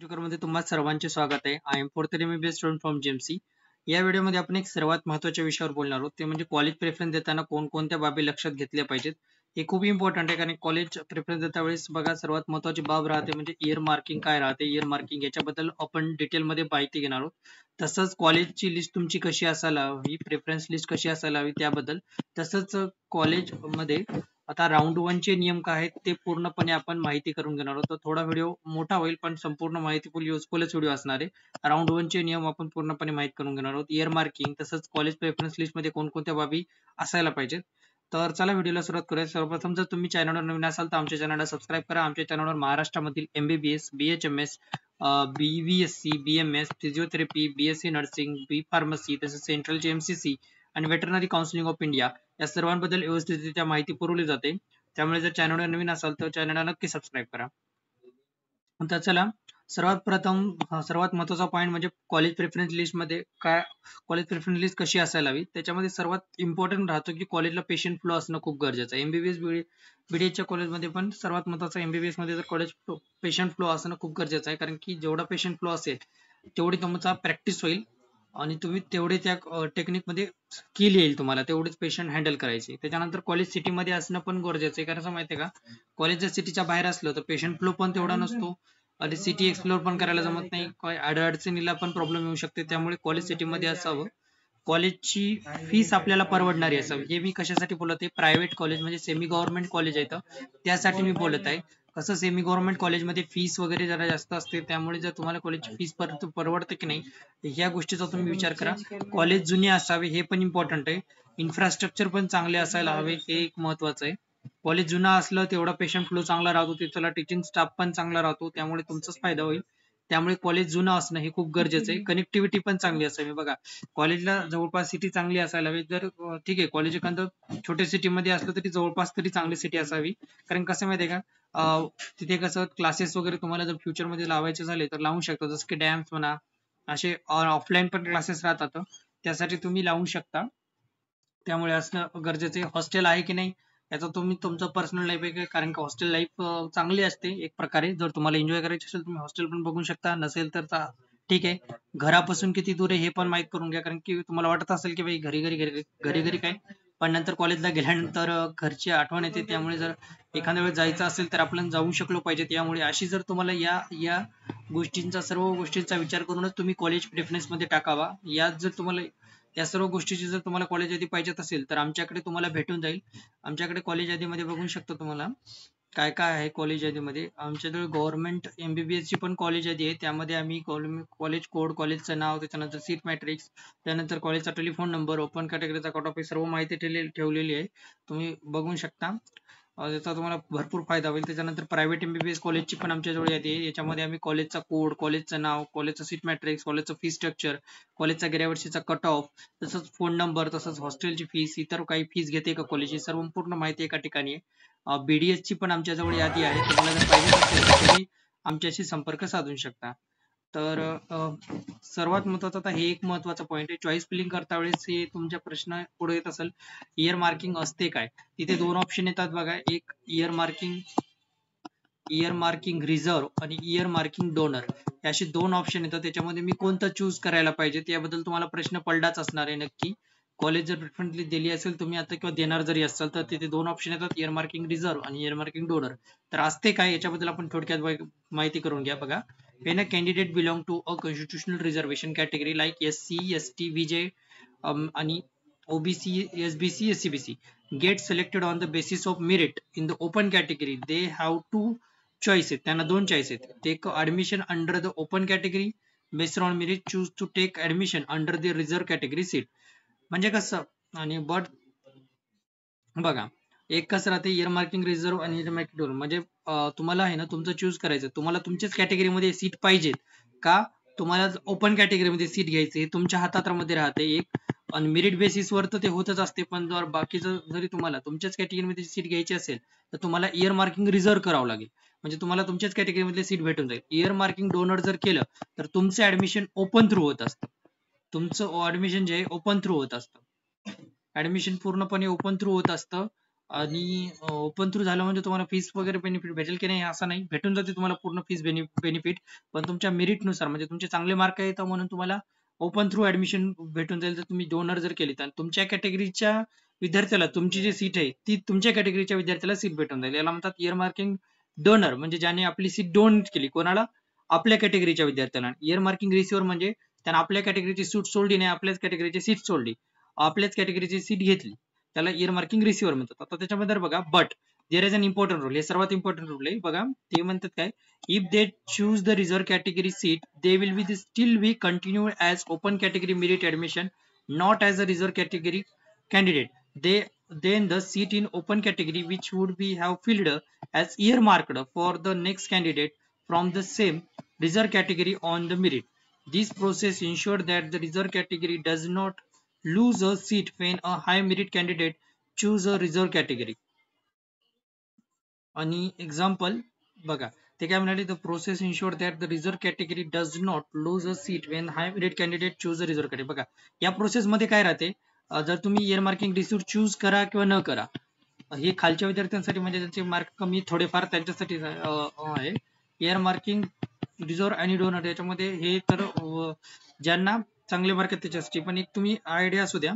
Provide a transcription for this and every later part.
मध्ये तुम्हा सर्वांचे स्वागत आहे. I am fourth year MBBS student from GMC. या व्हिडिओमध्ये आपण एक सर्वात महत्त्वाच्या विषयावर बोलणार आहोत, ते म्हणजे कॉलेज प्रेफरन्स देताना कोणकोणत्या बाबी लक्षात घेतल्या पाहिजेत. हे खूप इम्पॉर्टंट आहे, कारण कॉलेज प्रेफरन्स देता वेळेस बघा सर्वात महत्त्वाची बाब राहते म्हणजे इयर मार्किंग काय राहते. इयर मार्किंग याच्याबद्दल आपण डिटेलमध्ये माहिती घेणार आहोत. तसंच कॉलेजची लिस्ट तुमची कशी असायला हवी, प्रेफरन्स लिस्ट कशी असायला हवी त्याबद्दल. तसंच कॉलेजमध्ये आता राऊंड वन चे नियम काय आहेत ते पूर्णपणे आपण माहिती करून घेणार आहोत. तर थोडा व्हिडिओ मोठा होईल, पण संपूर्ण माहितीफुल युजफुलच व्हिडिओ असणार आहे. राऊंड वन चे नियम आपण पूर्णपणे माहिती करून घेणार आहोत. इयर मार्किंग तसंच कॉलेज प्रेफरन्स लिस्ट मध्ये कोणकोणत्या बाबी असायला पाहिजेत. तर चला व्हिडिओला सुरुवात करूया. सर्वप्रथम जर तुम्ही चॅनलवर नवीन असाल तर आमच्या चॅनलला सबस्क्राईब करा. आमच्या चॅनलवर महाराष्ट्रामधील MBBS, BHMS, BVSC, BMS, physiotherapy, BSc nursing, B pharmacy तसेच सेंट्रलचे MCC आणि वेटरनरी काउन्सिलिंग ऑफ इंडिया या सर्वांबद्दल व्यवस्थितरित्या माहिती पुरवली जाते. त्यामुळे जर चॅनलवर नवीन असाल तर चॅनलला नक्की सबस्क्राईब करा. तर चला सर्वात महत्त्वाचा पॉईंट म्हणजे कॉलेज प्रेफरन्स लिस्ट मध्ये काय, कॉलेज प्रेफरन्स लिस्ट कशी असायला हवी. त्याच्यामध्ये सर्वात इम्पॉर्टंट राहतो की कॉलेजला पेशंट फ्लो असणं खूप गरजेचं आहे. MBBS BDH कॉलेजमध्ये पण सर्वात महत्त्वाचं MBBS मध्ये तर कॉलेज पेशंट फ्लो असणं खूप गरजेचं आहे, कारण की जेवढा पेशंट फ्लो असेल तेवढी तुमचा प्रॅक्टिस होईल आणि तुम्ही तेवढे त्या टेक्निक मध्ये स्किल येईल तुम्हाला, तेवढेच पेशंट हँडल करायचे. त्याच्यानंतर कॉलेज सिटी मध्ये असणं पण गरजेचं आहे, कारण असं माहितीये का, कॉलेज जर सिटीच्या बाहेर असलं तर पेशंट फ्लो पण तेवढा नसतो आणि सिटी एक्सप्लोर पण करायला जमत नाही, काय अडचणीला पण प्रॉब्लेम येऊ शकते. त्यामुळे कॉलेज सिटी मध्ये असावं. कॉलेजची फीस आपल्याला परवडणारी असावी. हे मी कशासाठी बोलत आहे, प्रायव्हेट कॉलेज म्हणजे सेमी गव्हर्नमेंट कॉलेज आहे तर त्यासाठी मी बोलत आहे. कसं सेमी गव्हर्नमेंट कॉलेजमध्ये फीस वगैरे जरा जास्त असते, त्यामुळे जर तुम्हाला कॉलेजची फीस परवडते की नाही ह्या गोष्टीचा तुम्ही विचार करा. कॉलेज जुने असावे हे पण इम्पॉर्टंट आहे. इन्फ्रास्ट्रक्चर पण चांगले असायला हवे, हे एक महत्वाचं आहे. कॉलेज जुना असलं तेवढा पेशंट फ्लो चांगला राहतो, तिथला टीचिंग स्टाफ पण चांगला राहतो, त्यामुळे तुमचाच फायदा होईल. त्यामुळे कॉलेज जुनं असणं हे खूप गरजेचं आहे. कनेक्टिव्हिटी पण चांगली असावी. बघा, कॉलेजला जवळपास सिटी चांगली असायला हवी. जर ठीक आहे कॉलेज एखादं छोट्या सिटीमध्ये असलं तरी जवळपास तरी चांगली सिटी असावी. कारण कसं माहितीये का, तिथे कसं क्लासेस वगैरे तुम्हाला जर फ्युचर मध्ये लावायचे झाले तर लावू शकता, जसं की डॅम्स म्हणा, असे ऑफलाईन पण क्लासेस राहतात, त्यासाठी तुम्ही लावू शकता. त्यामुळे असणं गरजेचं आहे. हॉस्टेल आहे की नाही याचा तुम्ही तुमचं पर्सनल लाईफ आहे, कारण की हॉस्टेल लाईफ चांगली असते एक प्रकारे. जर तुम्हाला एन्जॉय करायची असेल तुम्ही हॉस्टेल पण बघू शकता, नसेल तर ठीक आहे. घरापासून किती दूर आहे हे पण माहित करून घ्या, कारण की तुम्हाला वाटत असेल की भाई घरी घरी घरी घरी घरी काय, पण नंतर कॉलेजला गेल्यानंतर घरची आठवण येते. त्यामुळे जर एखाद्या वेळेस जायचं असेल तर आपण जाऊ शकलो पाहिजे. त्यामुळे अशी जर तुम्हाला या या गोष्टींचा, सर्व गोष्टींचा विचार करूनच तुम्ही कॉलेज प्रेफरन्स मध्ये टाकावा. यात जर तुम्हाला या सर्व गोष्टीची जर तुम्हाला कॉलेज यादी पाहिजेत असेल तर आमच्याकडे तुम्हाला भेटून जाईल. आमच्याकडे कॉलेज यादीमध्ये बघू शकता तुम्हाला काय काय आहे. कॉलेज यादीमध्ये आमच्याकडे गव्हर्नमेंट MBBS ची पण कॉलेज यादी आहे. त्यामध्ये आम्ही कॉलेज कोड, कॉलेजचं नाव, त्याच्यानंतर सीट मॅट्रिक्स, त्यानंतर कॉलेजचा टेलिफोन नंबर, ओपन कॅटेगरीचा कट ऑफ, ही सर्व माहिती ठेवलेली आहे, तुम्ही बघू शकता. याचा तुम्हाला भरपूर फायदा होईल. त्याच्यानंतर प्रायव्हेट MBBS कॉलेजची पण आमच्याजवळ यादी आहे. याच्यामध्ये आम्ही कॉलेजचा कोड, कॉलेजचं नाव, कॉलेजचं सीट मॅट्रिक्स, कॉलेजचं फी स्ट्रक्चर, कॉलेजचा गेल्या वर्षीचा कट ऑफ, तसंच फोन नंबर, तसंच हॉस्टेलची फीस, इतर काही फीस घेते का कॉलेज, ही सर्व पूर्ण माहिती एका ठिकाणी आहे. BDS ची पण आमच्याजवळ यादी आहे. तुम्हाला जर पाहिजे असेल तर तुम्ही आमच्याशी संपर्क साधू शकता. तर सर्वात महत्वाचं आता हे एक महत्वाचा पॉईंट आहे. चॉईस फिलिंग करता वेळेस हे तुमच्या प्रश्न पुढे येत असेल, इयर मार्किंग असते काय. तिथे दोन ऑप्शन येतात बघा, एक इयर मार्किंग रिझर्व्ह आणि इयर मार्किंग डोनर, असे दोन ऑप्शन येतात. त्याच्यामध्ये मी कोणतं चूज करायला पाहिजे याबद्दल तुम्हाला प्रश्न पडलाच असणार आहे नक्की. कॉलेज जर प्रेफरन्सली दिली असेल तुम्ही आता किंवा देणार जरी असाल तर तिथे दोन ऑप्शन येतात, इयर मार्किंग रिझर्व्ह आणि इयर मार्किंग डोनर. तर असते काय याच्याबद्दल आपण थोडक्यात माहिती करून घ्या. बघा, when a candidate belong to a constitutional reservation category like SC, ST, VJ आणि OBC, SBC, SCBC get selected on the basis of merit in the open category, they have two choice आहेत, त्यांना दोन choice आहेत. Take admission under the open category, based on merit choose to take admission under the reserve category seat. म्हणजे कसं, आणि but बघा, एक कसं राहते इयर मार्किंग रिझर्व्ह आणि इयर मार्किंग डोनर, म्हणजे तुम्हाला आहे ना तुमचं चूज करायचं, तुम्हाला तुमच्याच कॅटेगरीमध्ये सीट पाहिजेत का, तुम्हाला ओपन कॅटेगरीमध्ये सीट घ्यायची, हे तुमच्या हातामध्ये राहते एक. आणि मेरिट बेसिसवर तर ते होतच असते, पण जर बाकीचं जरी तुम्हाला तुमच्याच कॅटेगरीमध्ये सीट घ्यायची असेल तर तुम्हाला इयर मार्किंग रिझर्व्ह करावं लागेल, म्हणजे तुम्हाला तुमच्याच कॅटेगरीमध्ये सीट भेटून जाईल. इयर मार्किंग डोनर जर केलं तर तुमचं ऍडमिशन ओपन थ्रू होत असतं. तुमचं ऍडमिशन जे आहे ओपन थ्रू होत असतं. ऍडमिशन पूर्णपणे ओपन थ्रू होत असतं. आणि ओपन थ्रू झालं म्हणजे तुम्हाला फीस वगैरे बेनिफिट भेटेल की नाही असं नाही, भेटून जाते तुम्हाला पूर्ण फीस बेनिफिट, पण तुमच्या मेरिट नुसार, म्हणजे तुमचे चांगले मार्क आहेत म्हणून तुम्हाला ओपन थ्रू ऍडमिशन भेटून जाईल. तर तुम्ही डोनर जर केली तर तुमच्या कॅटेगरीच्या विद्यार्थ्याला तुमची जी सीट आहे ती तुमच्या कॅटेगरीच्या विद्यार्थ्याला सीट भेटून जाईल. याला म्हणतात इयर मार्किंग डोनर, म्हणजे ज्याने आपली सीट डोनेट केली कोणाला, आपल्या कॅटेगरीच्या विद्यार्थ्याला. इयर मार्किंग रिसिव्हर म्हणजे त्याने आपल्या कॅटेगरीची सीट सोडली नाही, आपल्याच कॅटेगरीची सीट सोडली, आपल्याच कॅटेगरीची सीट घेतली, त्याला इयर मार्किंग रिसिव्हर म्हणतात. आता त्याच्यामध्ये बघा, but there is an important rule, हे सर्वात इम्पॉर्टंट रूल आहे बघा. ते म्हणतात काय, if they choose the reserve category seat they will be still be continue as open category merit admission, not as a reserve category candidate. They then the seat in open category which would be have filled as earmarked for the next candidate from the same reserve category on the merit. This process ensure that the reserve category does not lose a seat when a high merit candidate choose a reserve category. आणि example बघा, ते काय म्हणाले, the process ensure that the reserve category does not lose a seat when high merit candidate choose a reserve category. बघा, या process मध्ये काय राहते, जर तुम्ही इयर मार्किंग रिसिव्ह चूज करा किंवा न करा, हे खालच्या विद्यार्थ्यांसाठी म्हणजे त्यांचे मार्क कमी थोडेफार त्यांच्यासाठी आहे. इयर मार्किंग रिझर्व आणि डोनर याच्यामध्ये हे तर ज्यांना चांगले मार्क आहेत त्याच्यासाठी, पण एक तुम्ही आयडिया असू द्या,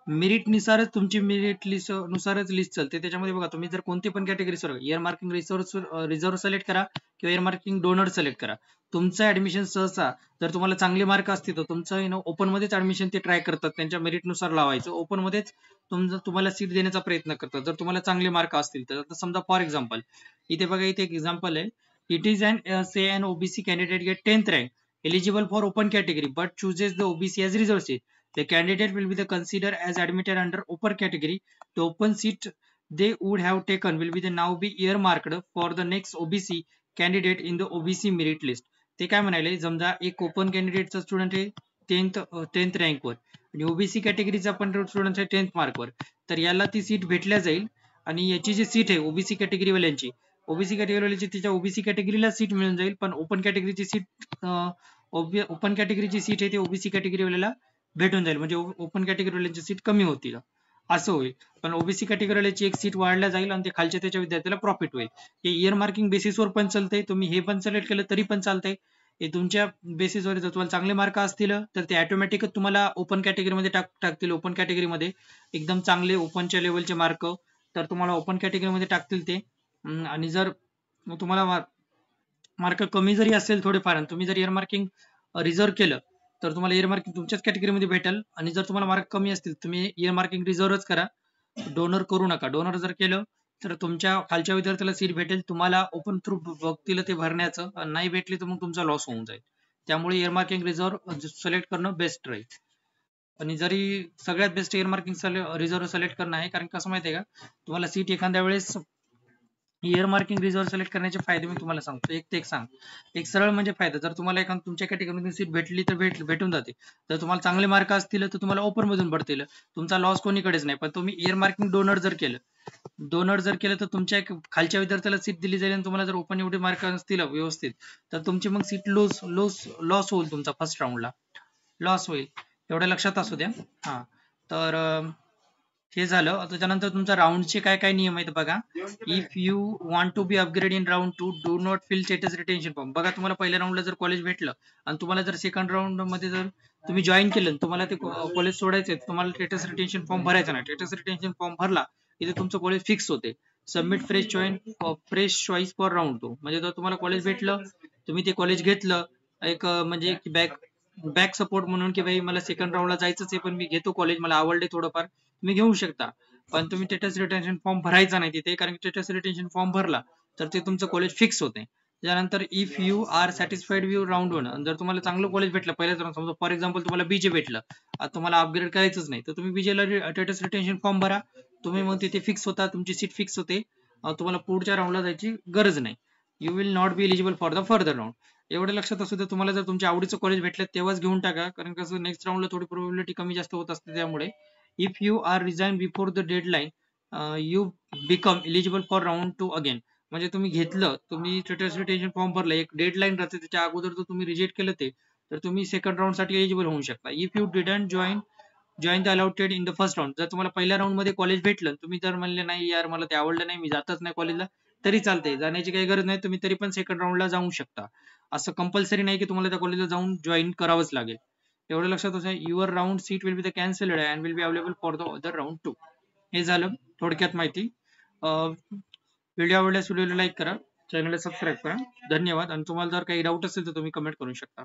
मेरिट नुसारच तुमची मेरिट लिस्ट नुसारच लिस्ट चालते. त्याच्यामध्ये बघा, तुम्ही जर कोणती पण category year marking reserve select करा किंवा इयर मार्किंग डोनर सिलेक्ट करा, तुमचं ऍडमिशन सहसा जर तुम्हाला चांगले मार्क असतील तर तुमचं ओपन मध्येच ऍडमिशन ते ट्राय करतात, त्यांच्या मेरिट नुसार लावायचं, ओपन मध्येच तुम्हाला सीट देण्याचा प्रयत्न करतात जर तुम्हाला चांगले मार्क असतील तर. समजा फॉर एक्झाम्पल, इथे बघा, इथे एक एक्झाम्पल आहे, it is an OBC candidate get 10th rank eligible for open category but chooses the OBC as reserved seat. The candidate will be the considered as admitted under open category. The open seat they would have taken will be the now be earmarked for the next OBC candidate in the OBC merit list. ते काय म्हणाले, समजा एक open कॅन्डिडेटचा student आहे 10th rank वर आणि OBC कॅटेगरीचा पण student आहे 10th मार्क वर, तर याला ती सीट भेटल्या जाईल. आणि याची जी सीट आहे ओबीसी कॅटेगरी वाल्यांची, ओबीसी कॅटेगरीची तिच्या ओबीसी कॅटेगरीला सीट मिळून जाईल, पण ओपन कॅटेगरीची सीट ओपन कॅटेगरीची सीट आहे ती ओबीसी कॅटेगरीवाल्याला भेटून जाईल, म्हणजे ओपन कॅटेगरीवाल्यांची सीट कमी होतील असं होईल. पण ओबीसी कॅटेगरीवाल्याची एक सीट वाढल्या जाईल आणि ते खालच्या त्याच्या विद्यार्थ्याला प्रॉफिट होईल. हे इयर मार्किंग बेसिसवर पण चालतंय, तुम्ही हे पण सिलेक्ट केलं तरी पण चालतंय. हे तुमच्या बेसिसवर, जर तुम्हाला चांगले मार्क असतील तर ते ऑटोमॅटिकच तुम्हाला ओपन कॅटेगरीमध्ये टाकतील. ओपन कॅटेगरीमध्ये एकदम चांगले ओपनच्या लेवलचे मार्क तर तुम्हाला ओपन कॅटेगरीमध्ये टाकतील ते. आणि जर तुम्हाला मार्क कमी जरी असेल थोडेफार, तुम्ही जर इयर मार्किंग रिझर्व केलं तर तुम्हाला इयर मार्किंग तुमच्याच कॅटेगरीमध्ये भेटेल. आणि जर तुम्हाला मार्क कमी असतील तुम्ही इयर मार्किंग रिझर्वच करा, डोनर करू नका. डोनर जर केलं तर तुमच्या खालच्या विद्यार्थ्याला सीट भेटेल, तुम्हाला ओपन थ्रू बघतील ते भरण्याचं, नाही भेटली तर मग तुमचा लॉस होऊन जाईल. त्यामुळे इयर मार्किंग रिझर्व सिलेक्ट करणं बेस्ट राहील. आणि जरी सगळ्यात best year marking reserve select करणं आहे, कारण कसं माहितीये का, तुम्हाला सीट एखाद्या वेळेस इयर मार्किंग रिझर्व सिलेक्ट करण्याचे फायदे मी तुम्हाला सांगतो, एक ते एक सांग. एक सरळ म्हणजे फायदा, जर तुम्हाला एखाद तुमच्या कॅटेगरीमध्ये सीट भेटली तर भेटून जाते. जर तुम्हाला चांगले मार्क असतील तर तुम्हाला ओपन मधून पडतील, तुमचा लॉस कोणीकडेच नाही. पण तुम्ही इयर मार्किंग डोनर जर केलं तर तुमच्या खालच्या विद्यार्थ्याला सीट दिली जाईल आणि तुम्हाला जर ओपन एवढे मार्क असतील व्यवस्थित तर तुमची मग सीट लॉस होईल, तुमचा फर्स्ट राऊंडला लॉस होईल, एवढ्या लक्षात असू द्या. हा, तर हे झालं. त्याच्यानंतर तुमचा राऊंडचे काय काय नियम आहेत बघा. If you want to be upgrade in round 2 do not fill status retention form. बघा, तुम्हाला पहिल्या राऊंडला जर कॉलेज भेटलं आणि तुम्हाला जर सेकंड राऊंड मध्ये जर तुम्ही जॉईन केलं, तुम्हाला ते कॉलेज सोडायचं आहे, तुम्हाला स्टेटस रिटेन्शन फॉर्म भरायचा नाही. स्टेटस रिटेन्शन फॉर्म भरला इथे तुमचं कॉलेज फिक्स होते. Submit fresh choice for round 2. म्हणजे जर तुम्हाला कॉलेज भेटलं, तुम्ही ते कॉलेज घेतलं, एक म्हणजे बॅक सपोर्ट म्हणून की भाई मला सेकंड राऊंडला जायचंच आहे पण मी घेतो कॉलेज, मला आवडले थोडंफार, तुम्ही घेऊ शकता. पण तुम्ही स्टेटस रिटेन्शन फॉर्म भरायचा नाही तिथे, कारण स्टेटस रिटेन्शन फॉर्म भरला तर ते तुमचं कॉलेज फिक्स होते. त्यानंतर if you are satisfied with round 1, जर तुम्हाला चांगलं कॉलेज भेटलं पहिल्याच राऊंड, समजा फॉर एक्झाम्पल तुम्हाला बीजे भेटलं, आता तुम्हाला अपग्रेड करायचंच नाही तर तुम्ही बीजेला स्टेटस रिटेन्शन फॉर्म भरा, तुम्ही मग तिथे फिक्स होता, तुमची सीट फिक्स होते, तुम्हाला पुढच्या राऊंडला जायची गरज नाही. You will not be eligible for the further round. एवढं लक्षात असू दे, तुम्हाला जर तुमच्या आवडीचं कॉलेज भेटलं तेव्हाच घेऊन टाका, कारण कसं नेक्स्ट राऊंडला थोडी प्रोबॅबिलिटी कमी जास्त होत असते. त्यामुळे if you are resign before the deadline you become eligible for round 2 again. म्हणजे तुम्ही घेतलं, तुम्ही स्टेटस रिटेन्शन फॉर्म भरला, एक डेडलाईन राहते त्याच्या अगोदर जर तुम्ही रिजेक्ट केलं ते, तर तुम्ही सेकंड राऊंड साठी एलिजिबल होऊ शकता. If you didn't join join the allotted in the first round. जर तुम्हाला पहिल्या राऊंड मध्ये कॉलेज भेटलं, तुम्ही जर म्हणले नाही यार मला ते आवडलं नाही, मी जातच नाही कॉलेजला, तरी चालते, जाण्याची काही गरज नाही, तुम्ही तरी पण सेकंड राऊंडला जाऊ शकता. असं कंपल्सरी नाही की तुम्हाला त्या कॉलेजला जाऊन जॉईन करावंच लागेल. एवढं लक्षात असं, your round seat will be the cancelled and will be available for the other round two. हे झालं थोडक्यात माहिती. व्हिडिओ आवडल्यास व्हिडिओला लाईक करा, चॅनलला सबस्क्राईब करा. धन्यवाद. आणि तुम्हाला जर काही डाऊट असेल तर तुम्ही कमेंट करू शकता.